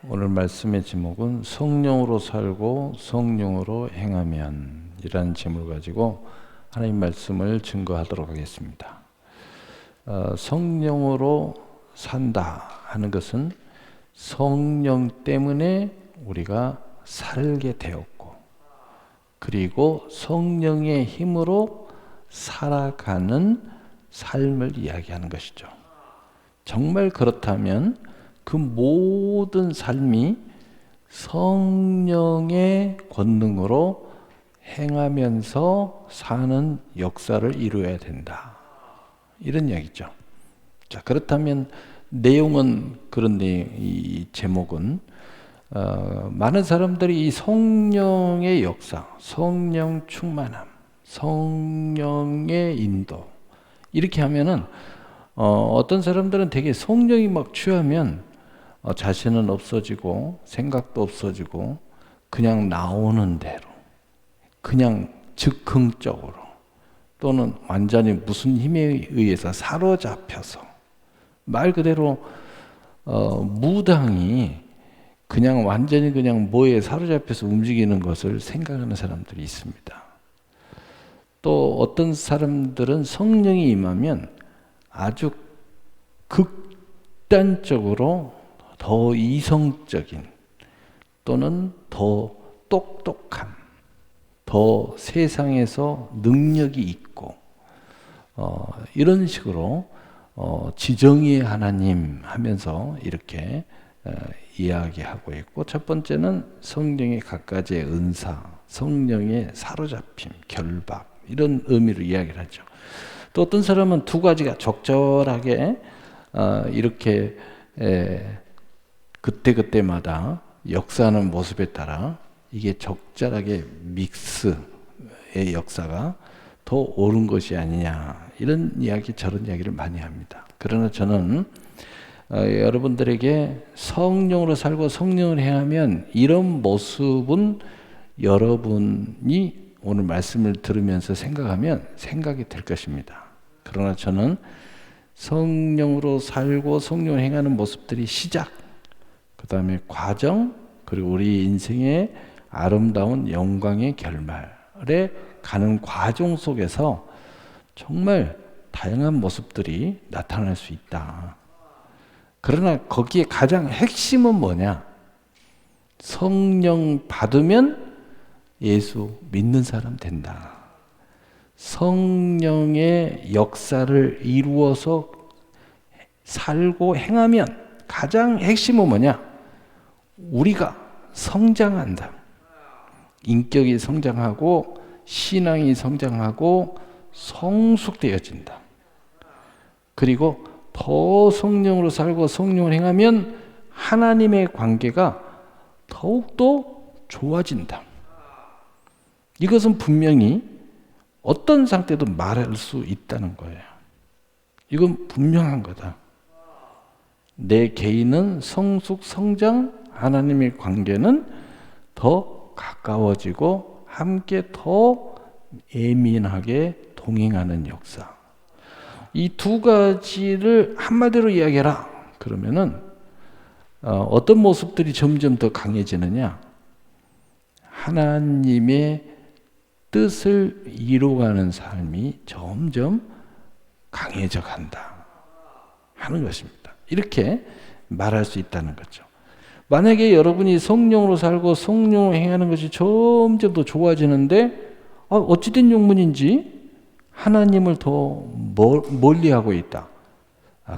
오늘 말씀의 제목은 성령으로 살고 성령으로 행하면 이라는 제목을 가지고 하나님 말씀을 증거하도록 하겠습니다. 성령으로 산다 하는 것은 성령 때문에 우리가 살게 되었고, 그리고 성령의 힘으로 살아가는 삶을 이야기하는 것이죠. 정말 그렇다면 그 모든 삶이 성령의 권능으로 행하면서 사는 역사를 이루어야 된다, 이런 이야기죠. 자, 그렇다면 내용은 그런데 이 제목은 많은 사람들이 이 성령의 역사, 성령 충만함, 성령의 인도 이렇게 하면은 어떤 사람들은 되게 성령이 막 취하면 자신은 없어지고 생각도 없어지고 그냥 나오는 대로, 그냥 즉흥적으로, 또는 완전히 무슨 힘에 의해서 사로잡혀서 말 그대로 무당이 그냥 완전히 그냥 뭐에 사로잡혀서 움직이는 것을 생각하는 사람들이 있습니다. 또 어떤 사람들은 성령이 임하면 아주 극단적으로 더 이성적인, 또는 더 똑똑한, 더 세상에서 능력이 있고 이런 식으로 지정의 하나님 하면서 이렇게 이야기하고 있고, 첫 번째는 성령의 갖가지의 은사, 성령의 사로잡힘, 결박, 이런 의미로 이야기를 하죠. 또 어떤 사람은 두 가지가 적절하게 이렇게 그때그때마다 역사하는 모습에 따라 이게 적절하게 믹스의 역사가 더 옳은 것이 아니냐, 이런 이야기 저런 이야기를 많이 합니다. 그러나 저는 여러분들에게 성령으로 살고 성령을 행하면 이런 모습은 여러분이 오늘 말씀을 들으면서 생각하면 생각이 될 것입니다. 그러나 저는 성령으로 살고 성령을 행하는 모습들이 시작, 그 다음에 과정, 그리고 우리 인생의 아름다운 영광의 결말에 가는 과정 속에서 정말 다양한 모습들이 나타날 수 있다. 그러나 거기에 가장 핵심은 뭐냐? 성령 받으면 예수 믿는 사람 된다. 성령의 역사를 이루어서 살고 행하면 가장 핵심은 뭐냐? 우리가 성장한다. 인격이 성장하고 신앙이 성장하고 성숙되어진다. 그리고 더 성령으로 살고 성령을 행하면 하나님의 관계가 더욱더 좋아진다. 이것은 분명히 어떤 상태도 말할 수 있다는 거예요. 이건 분명한 거다. 내 개인은 성숙, 성장, 하나님의 관계는 더 가까워지고 함께 더 예민하게 동행하는 역사. 이 두 가지를 한마디로 이야기해라. 그러면은 어떤 모습들이 점점 더 강해지느냐? 하나님의 뜻을 이루어가는 삶이 점점 강해져 간다 하는 것입니다. 이렇게 말할 수 있다는 거죠. 만약에 여러분이 성령으로 살고 성령으로 행하는 것이 점점 더 좋아지는데 어찌된 영문인지 하나님을 더 멀리하고 있다.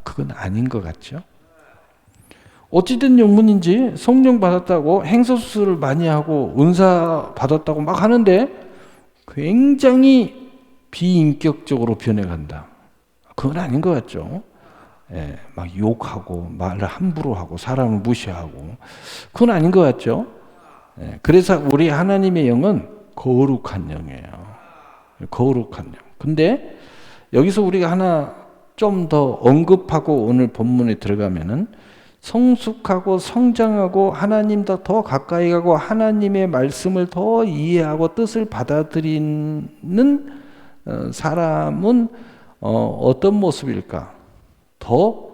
그건 아닌 것 같죠? 어찌된 영문인지 성령 받았다고 행서수술을 많이 하고 은사 받았다고 막 하는데 굉장히 비인격적으로 변해간다. 그건 아닌 것 같죠? 막 욕하고 말을 함부로 하고 사람을 무시하고, 그건 아닌 것 같죠? 그래서 우리 하나님의 영은 거룩한 영이에요. 거룩한 영. 근데 여기서 우리가 하나 좀 더 언급하고 오늘 본문에 들어가면은 성숙하고 성장하고 하나님과 더 가까이 가고 하나님의 말씀을 더 이해하고 뜻을 받아들이는 사람은 어떤 모습일까? 더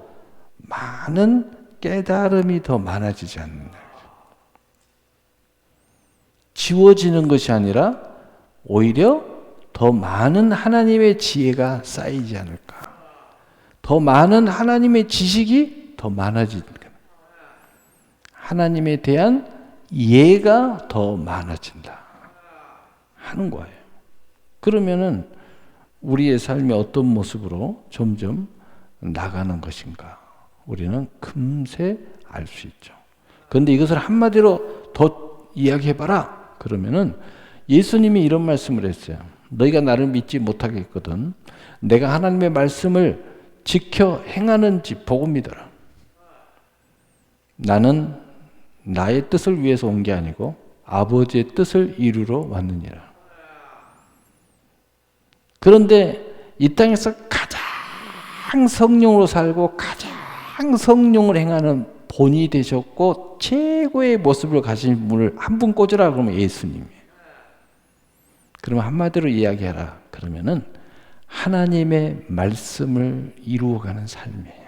많은 깨달음이 더 많아지지 않는다. 지워지는 것이 아니라 오히려 더 많은 하나님의 지혜가 쌓이지 않을까. 더 많은 하나님의 지식이 더 많아지는 거예요. 하나님에 대한 이해가 더 많아진다 하는 거예요. 그러면은 우리의 삶이 어떤 모습으로 점점 나가는 것인가 우리는 금세 알 수 있죠. 그런데 이것을 한마디로 더 이야기해봐라 그러면은 예수님이 이런 말씀을 했어요. 너희가 나를 믿지 못하겠거든 내가 하나님의 말씀을 지켜 행하는지 보고 믿어라. 나는 나의 뜻을 위해서 온 게 아니고 아버지의 뜻을 이루러 왔느니라. 그런데 이 땅에서 가장 성령으로 살고 가장 성령을 행하는 본이 되셨고 최고의 모습을 가진 분을 한 분 꽂으라 그러면 예수님이에요. 그러면 한마디로 이야기하라 그러면은 하나님의 말씀을 이루어가는 삶이에요.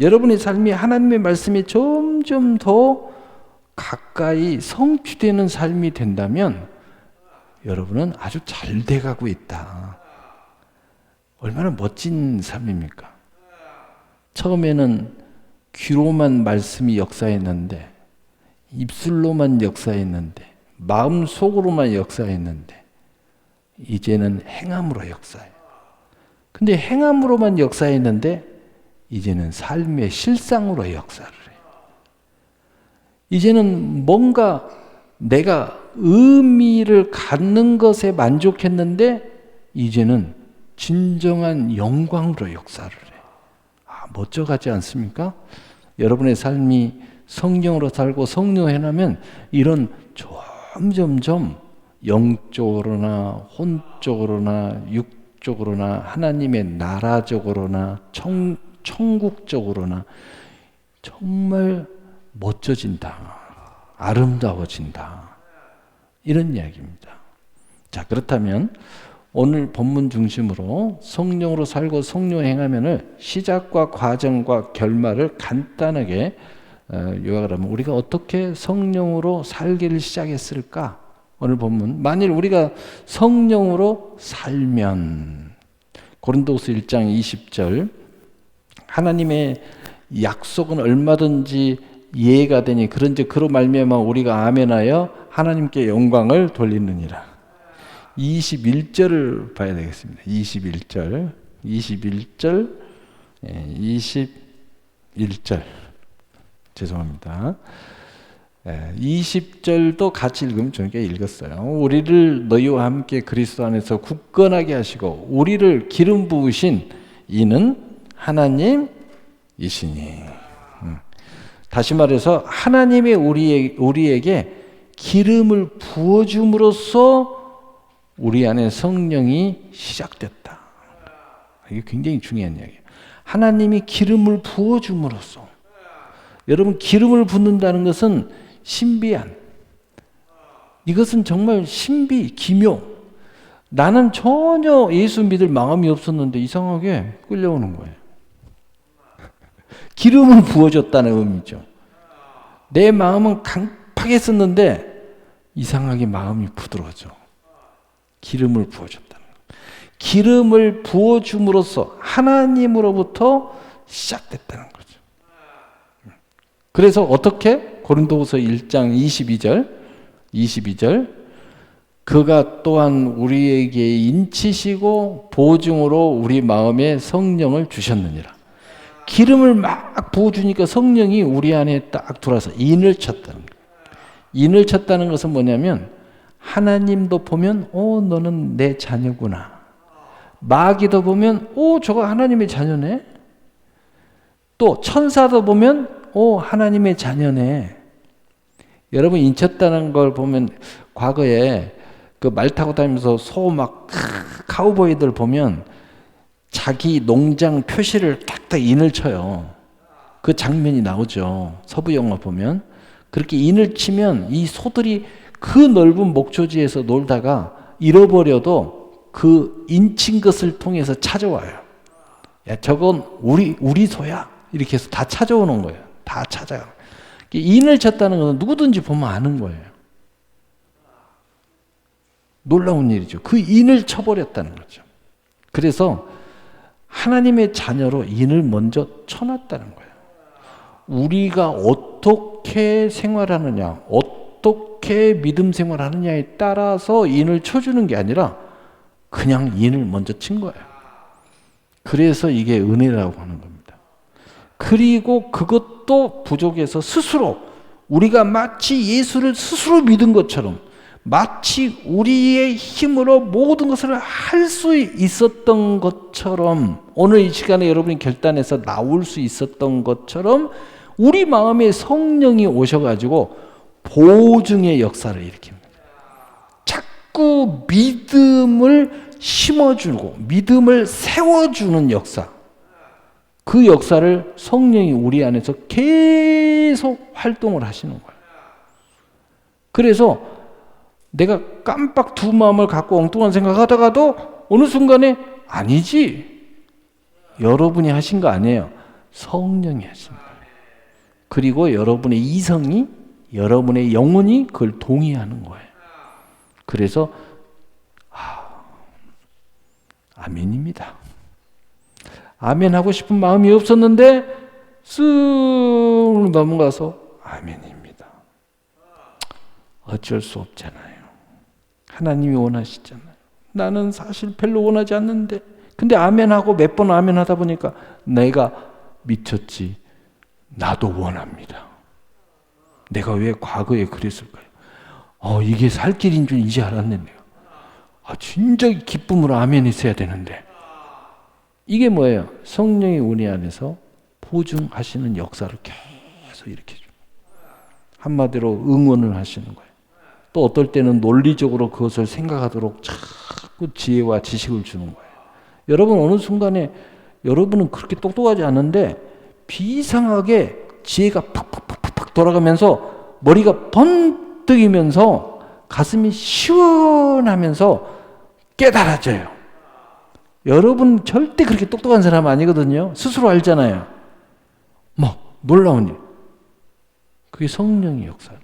여러분의 삶이 하나님의 말씀이 점점 더 가까이 성취되는 삶이 된다면 여러분은 아주 잘 돼가고 있다. 얼마나 멋진 삶입니까? 처음에는 귀로만 말씀이 역사했는데 입술로만 역사했는데 마음속으로만 역사했는데 이제는 행함으로 역사해요. 근데 행함으로만 역사했는데 이제는 삶의 실상으로 역사를 해요. 이제는 뭔가 내가 의미를 갖는 것에 만족했는데 이제는 진정한 영광으로 역사를 해요. 멋져가지 않습니까? 여러분의 삶이 성령으로 살고 성령을 행하면 이런 점점점 영적으로나 혼적으로나 육적으로나 하나님의 나라적으로나 천국적으로나 정말 멋져진다. 아름다워진다. 이런 이야기입니다. 자, 그렇다면 오늘 본문 중심으로 성령으로 살고 성령 행하면을 시작과 과정과 결말을 간단하게 요약을 하면 우리가 어떻게 성령으로 살기를 시작했을까? 오늘 본문 만일 우리가 성령으로 살면 고린도후서 1장 20절 하나님의 약속은 얼마든지 이해가 되니 그런즉 그로 말미암아 우리가 아멘하여 하나님께 영광을 돌리느니라. 21절을 봐야 되겠습니다. 21절 죄송합니다. 20절도 같이 읽으면 저희가 읽었어요. 우리를 너희와 함께 그리스도 안에서 굳건하게 하시고 우리를 기름 부으신 이는 하나님이시니. 다시 말해서 하나님이 우리에게 기름을 부어줌으로써 우리 안에 성령이 시작됐다. 이게 굉장히 중요한 이야기예요. 하나님이 기름을 부어줌으로써 여러분 기름을 붓는다는 것은 신비한 이것은 정말 신비, 기묘 나는 전혀 예수 믿을 마음이 없었는데 이상하게 끌려오는 거예요. 기름을 부어줬다는 의미죠. 내 마음은 강팍했었는데 이상하게 마음이 부드러워져. 기름을 부어줬다는 거예요. 기름을 부어줌으로써 하나님으로부터 시작됐다는 거죠. 그래서 어떻게? 고린도후서 1장 22절 그가 또한 우리에게 인치시고 보증으로 우리 마음에 성령을 주셨느니라. 기름을 막 부어주니까 성령이 우리 안에 딱 들어와서 인을 쳤다는 거예요. 인을 쳤다는 것은 뭐냐면 하나님도 보면 너는 내 자녀구나. 마귀도 보면 저거 하나님의 자녀네. 또 천사도 보면 하나님의 자녀네. 여러분 인쳤다는 걸 보면 과거에 그 말 타고 다니면서 소 막 카우보이들 보면 자기 농장 표시를 딱딱 인을 쳐요. 그 장면이 나오죠. 서부 영화 보면 그렇게 인을 치면 이 소들이 그 넓은 목초지에서 놀다가 잃어버려도 그 인친 것을 통해서 찾아와요. 야, 저건 우리 소야. 이렇게 해서 다 찾아오는 거예요. 다 찾아요. 인을 쳤다는 것은 누구든지 보면 아는 거예요. 놀라운 일이죠. 그 인을 쳐버렸다는 거죠. 그래서 하나님의 자녀로 인을 먼저 쳐놨다는 거예요. 우리가 어떻게 생활하느냐, 어떻게 믿음 생활하느냐에 따라서 인을 쳐주는 게 아니라 그냥 인을 먼저 친 거예요. 그래서 이게 은혜라고 하는 겁니다. 그리고 그것도 부족해서 스스로 우리가 마치 예수를 스스로 믿은 것처럼 마치 우리의 힘으로 모든 것을 할 수 있었던 것처럼 오늘 이 시간에 여러분이 결단해서 나올 수 있었던 것처럼 우리 마음에 성령이 오셔가지고 보증의 역사를 일으킵니다. 자꾸 믿음을 심어주고 믿음을 세워주는 역사, 그 역사를 성령이 우리 안에서 계속 활동을 하시는 거예요. 그래서 내가 깜빡 두 마음을 갖고 엉뚱한 생각하다가도 어느 순간에 아니지, 여러분이 하신 거 아니에요. 성령이 하신 거예요. 그리고 여러분의 이성이, 여러분의 영혼이 그걸 동의하는 거예요. 그래서 아멘입니다. 아멘 하고 싶은 마음이 없었는데 쓱 넘어가서 아멘입니다. 어쩔 수 없잖아요. 하나님이 원하시잖아요. 나는 사실 별로 원하지 않는데 근데 아멘하고 몇 번 아멘하다 보니까 내가 미쳤지. 나도 원합니다. 내가 왜 과거에 그랬을까요? 이게 살 길인 줄 이제 알았는데요. 진짜 기쁨으로 아멘 했어야 되는데. 이게 뭐예요? 성령이 우리 안에서 보증하시는 역사를 계속 일으켜줍니다. 한마디로 응원을 하시는 거예요. 또 어떨 때는 논리적으로 그것을 생각하도록 자꾸 지혜와 지식을 주는 거예요. 여러분 어느 순간에 여러분은 그렇게 똑똑하지 않은데 비상하게 지혜가 팍팍팍팍 돌아가면서 머리가 번뜩이면서 가슴이 시원하면서 깨달아져요. 여러분 절대 그렇게 똑똑한 사람 아니거든요. 스스로 알잖아요. 막 놀라운 일. 그게 성령의 역사예요.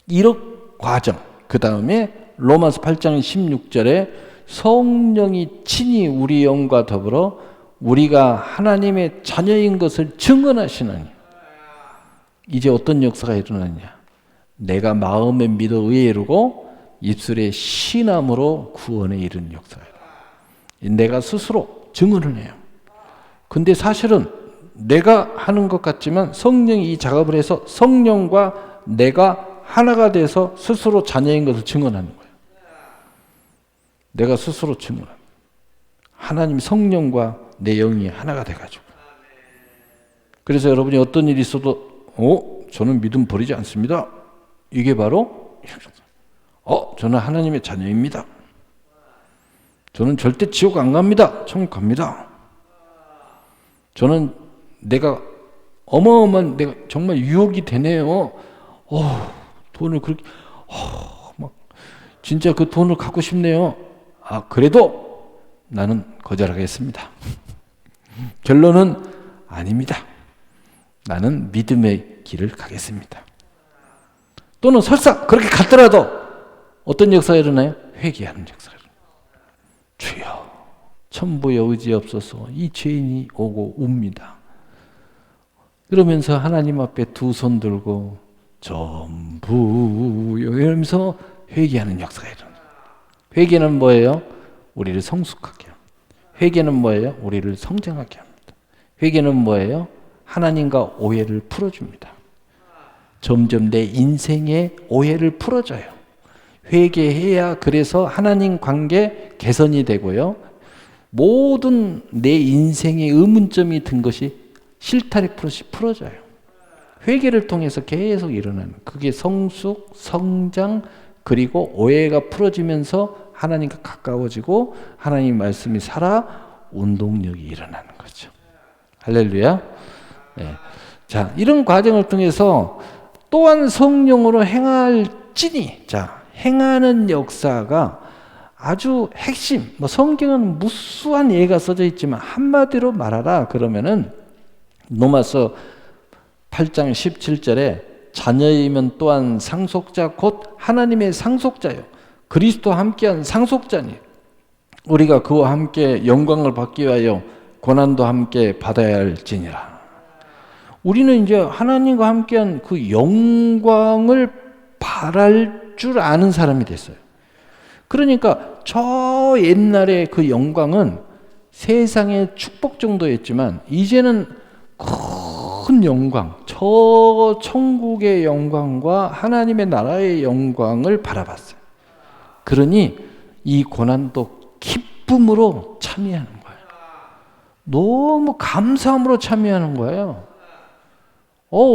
이런 과정. 그 다음에 로마서 8장 16절에 성령이 친히 우리 영과 더불어 우리가 하나님의 자녀인 것을 증언하시느니. 이제 어떤 역사가 일어나냐. 내가 마음에 믿어 의에 이르고 입술에 신함으로 구원에 이르는 역사예요. 내가 스스로 증언을 해요. 근데 사실은 내가 하는 것 같지만 성령이 이 작업을 해서 성령과 내가 하나가 돼서 스스로 자녀인 것을 증언하는 거예요. 내가 스스로 증언합니다. 하나님 성령과 내 영이 하나가 돼가지고. 그래서 여러분이 어떤 일이 있어도 저는 믿음 버리지 않습니다. 이게 바로 저는 하나님의 자녀입니다. 저는 절대 지옥 안 갑니다. 천국 갑니다. 저는 내가 어마어마한 내가 정말 유혹이 되네요. 돈을 그렇게 막 진짜 그 돈을 갖고 싶네요. 그래도 나는 거절하겠습니다. 결론은 아닙니다. 나는 믿음의 길을 가겠습니다. 또는 설사 그렇게 갔더라도 어떤 역사가 일어나요? 회개하는 역사가 일어나요. 주여 천부의 의지없어서 이 죄인이 오고 웁니다. 그러면서 하나님 앞에 두 손 들고 전부 이러면서 회개하는 역사가 일어나요. 회개는 뭐예요? 우리를 성숙하게 합니다. 회개는 뭐예요? 우리를 성장하게 합니다. 회개는 뭐예요? 하나님과 오해를 풀어줍니다. 점점 내 인생의 오해를 풀어줘요. 회개해야 그래서 하나님 관계 개선이 되고요. 모든 내 인생의 의문점이 든 것이 실타래 풀어져요. 회개를 통해서 계속 일어나는 그게 성숙, 성장, 그리고 오해가 풀어지면서 하나님과 가까워지고 하나님 말씀이 살아 운동력이 일어나는 거죠. 할렐루야. 네. 자, 이런 과정을 통해서 또한 성령으로 행할지니, 행하는 역사가 아주 핵심, 성경은 무수한 예가 써져 있지만 한마디로 말하라 그러면은 로마서 8장 17절에 자녀이면 또한 상속자 곧 하나님의 상속자요. 그리스도와 함께한 상속자니 우리가 그와 함께 영광을 받기 위하여 고난도 함께 받아야 할지니라. 우리는 이제 하나님과 함께한 그 영광을 바랄 줄 아는 사람이 됐어요. 그러니까 저 옛날에 그 영광은 세상의 축복 정도였지만 이제는 큰 영광, 저 천국의 영광과 하나님의 나라의 영광을 바라봤어요. 그러니 이 고난도 기쁨으로 참여하는 거예요. 너무 감사함으로 참여하는 거예요.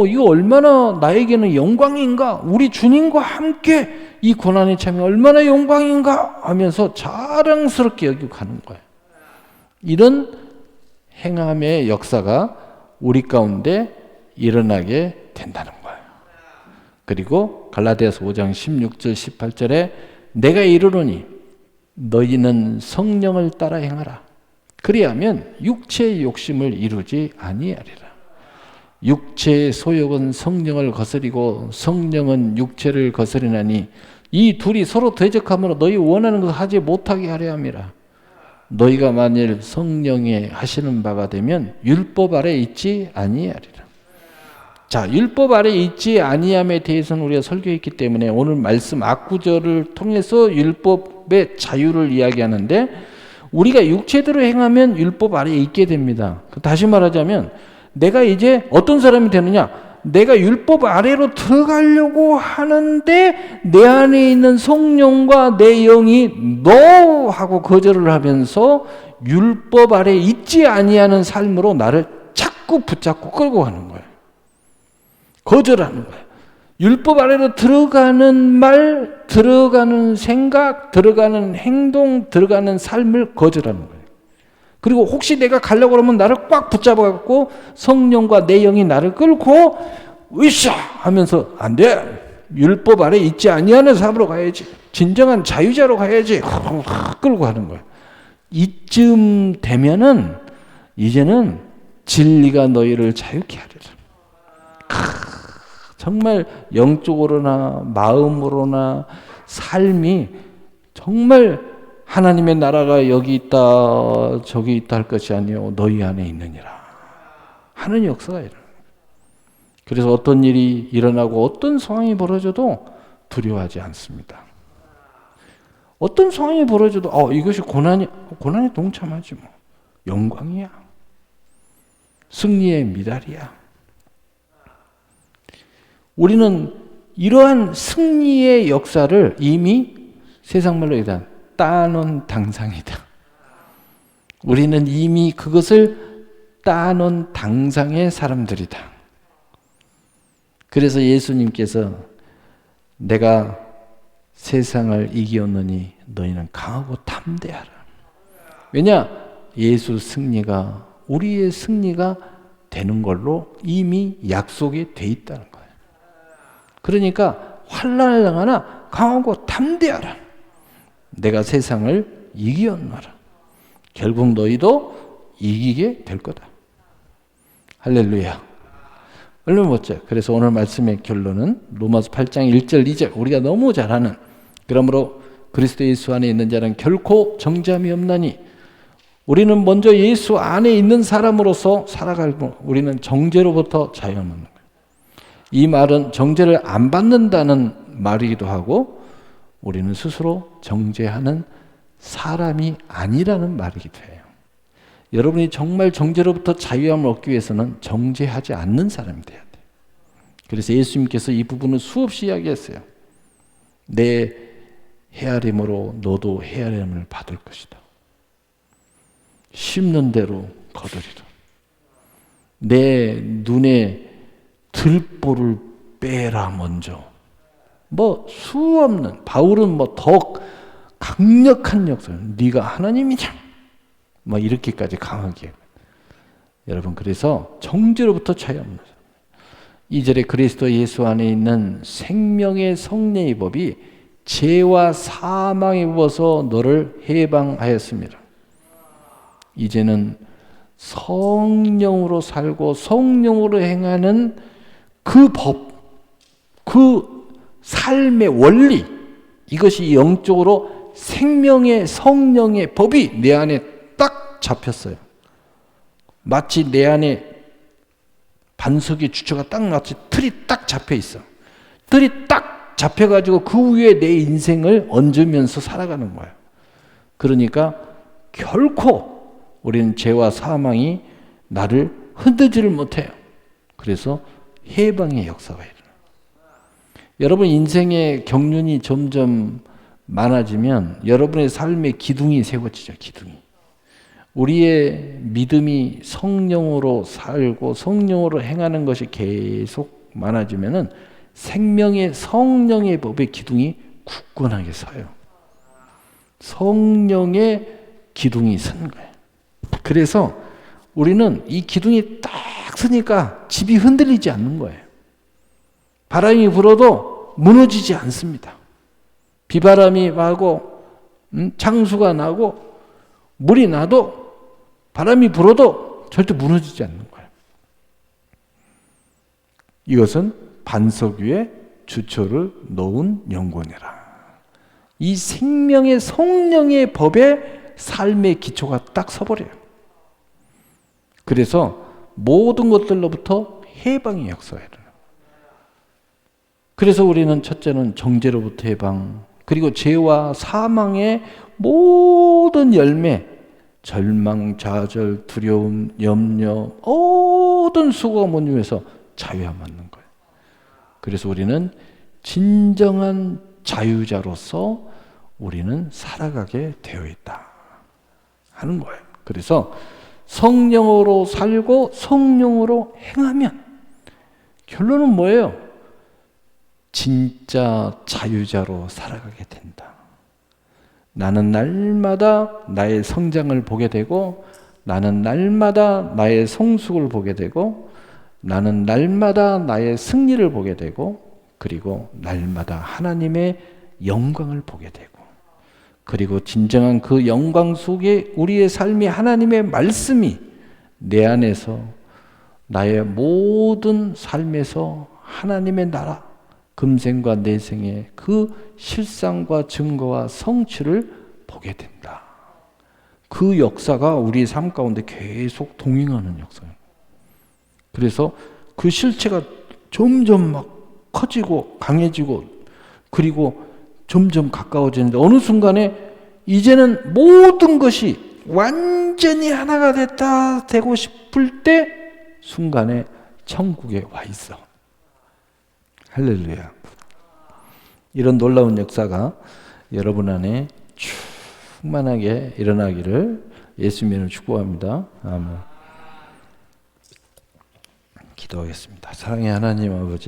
이거 얼마나 나에게는 영광인가? 우리 주님과 함께 이 고난에 참여 얼마나 영광인가? 하면서 자랑스럽게 여기고 가는 거예요. 이런 행함의 역사가 우리 가운데 일어나게 된다는 거예요. 그리고 갈라디아서 5장 16절 18절에 내가 이르노니 너희는 성령을 따라 행하라. 그리하면 육체의 욕심을 이루지 아니하리라. 육체의 소욕은 성령을 거스리고 성령은 육체를 거스리나니 이 둘이 서로 대적함으로 너희 원하는 것을 하지 못하게 하려 함이라. 너희가 만일 성령의 하시는 바가 되면 율법 아래 있지 아니하리라. 자, 율법 아래 있지 아니함에 대해서는 우리가 설교했기 때문에 오늘 말씀 앞구절을 통해서 율법의 자유를 이야기하는데 우리가 육체대로 행하면 율법 아래에 있게 됩니다. 다시 말하자면 내가 이제 어떤 사람이 되느냐? 내가 율법 아래로 들어가려고 하는데 내 안에 있는 성령과 내 영이 no 하고 거절을 하면서 율법 아래 있지 아니하는 삶으로 나를 자꾸 붙잡고 끌고 가는 거예요. 거절하는 거예요. 율법 아래로 들어가는 말, 들어가는 생각, 들어가는 행동, 들어가는 삶을 거절하는 거예요. 그리고 혹시 내가 가려고 그러면 나를 꽉 붙잡아갖고 성령과 내 영이 나를 끌고 으쌰 하면서 안 돼. 율법 아래 있지 아니하는 삶으로 가야지. 진정한 자유자로 가야지. 끌고 가는 거예요. 이쯤 되면은 이제는 진리가 너희를 자유케 하리라. 정말 영적으로나 마음으로나 삶이 정말 하나님의 나라가 여기 있다 저기 있다 할 것이 아니요 너희 안에 있느니라 하는 역사가 일어나요. 그래서 어떤 일이 일어나고 어떤 상황이 벌어져도 두려워하지 않습니다. 어떤 상황이 벌어져도 이것이 고난에 동참하지 뭐. 영광이야. 승리의 미달이야. 우리는 이러한 승리의 역사를 이미 세상말로 일단 따놓은 당상이다. 우리는 이미 그것을 따놓은 당상의 사람들이다. 그래서 예수님께서 내가 세상을 이기었느니 너희는 강하고 담대하라. 왜냐? 예수 승리가 우리의 승리가 되는 걸로 이미 약속이 돼 있다는 거예요. 그러니까 환난을 당하나 강하고 담대하라. 내가 세상을 이기었노라. 결국 너희도 이기게 될 거다. 할렐루야. 얼마나 멋져요. 그래서 오늘 말씀의 결론은 로마서 8장 1절 2절 우리가 너무 잘 아는 그러므로 그리스도 예수 안에 있는 자는 결코 정죄함이 없나니 우리는 먼저 예수 안에 있는 사람으로서 살아가고 우리는 정죄로부터 자유함을 얻는 거예요. 이 말은 정죄를 안 받는다는 말이기도 하고 우리는 스스로 정죄하는 사람이 아니라는 말이기도 해요. 여러분이 정말 정죄로부터 자유함을 얻기 위해서는 정죄하지 않는 사람이 돼야 돼요. 그래서 예수님께서 이 부분을 수없이 이야기했어요. 내 헤아림으로 너도 헤아림을 받을 것이다. 심는 대로 거두리라. 내 눈에 들보를 빼라 먼저. 수없는 바울은 더 강력한 역사. 네가 하나님이냐? 이렇게까지 강하게. 여러분 그래서 정죄로부터 자유합니다. 2절에 그리스도 예수 안에 있는 생명의 성례의 법이 죄와 사망의 법에서 너를 해방하였습니다. 이제는 성령으로 살고 성령으로 행하는 그 법, 그 삶의 원리, 이것이 영적으로 생명의 성령의 법이 내 안에 딱 잡혔어요. 마치 내 안에 반석의 주처가 딱 마치 틀이 딱 잡혀 있어. 틀이 딱 잡혀가지고 그 위에 내 인생을 얹으면서 살아가는 거예요. 그러니까 결코 우리는 죄와 사망이 나를 흔들지를 못해요. 그래서 해방의 역사가 일어나요. 여러분 인생의 경륜이 점점 많아지면 여러분의 삶의 기둥이 세워지죠. 기둥이. 우리의 믿음이 성령으로 살고 성령으로 행하는 것이 계속 많아지면은 생명의 성령의 법의 기둥이 굳건하게 서요. 성령의 기둥이 선 거예요. 그래서 우리는 이 기둥이 딱 서니까 집이 흔들리지 않는 거예요. 바람이 불어도 무너지지 않습니다. 비바람이 나고 창수가 나고 물이 나도 바람이 불어도 절대 무너지지 않는 거예요. 이것은 반석 위에 주초를 놓은 영혼이라. 이 생명의 성령의 법에 삶의 기초가 딱 서버려요. 그래서 모든 것들로부터 해방의 역사가 일어나요. 그래서 우리는 첫째는 정죄로부터 해방, 그리고 죄와 사망의 모든 열매, 절망, 좌절, 두려움, 염려, 모든 수고가 못이면서 자유함 얻는 거예요. 그래서 우리는 진정한 자유자로서 우리는 살아가게 되어 있다 하는 거예요. 그래서 성령으로 살고 성령으로 행하면 결론은 뭐예요? 진짜 자유자로 살아가게 된다. 나는 날마다 나의 성장을 보게 되고, 나는 날마다 나의 성숙을 보게 되고, 나는 날마다 나의 승리를 보게 되고, 그리고 날마다 하나님의 영광을 보게 되고, 그리고 진정한 그 영광 속에 우리의 삶이 하나님의 말씀이 내 안에서 나의 모든 삶에서 하나님의 나라, 금생과 내생의 그 실상과 증거와 성취를 보게 된다. 그 역사가 우리의 삶 가운데 계속 동행하는 역사예요. 그래서 그 실체가 점점 막 커지고 강해지고 그리고 점점 가까워지는데 어느 순간에 이제는 모든 것이 완전히 하나가 되고 싶을 때 순간에 천국에 와 있어. 할렐루야. 이런 놀라운 역사가 여러분 안에 충만하게 일어나기를 예수님으로 축복합니다. 아멘. 기도하겠습니다. 사랑의 하나님 아버지,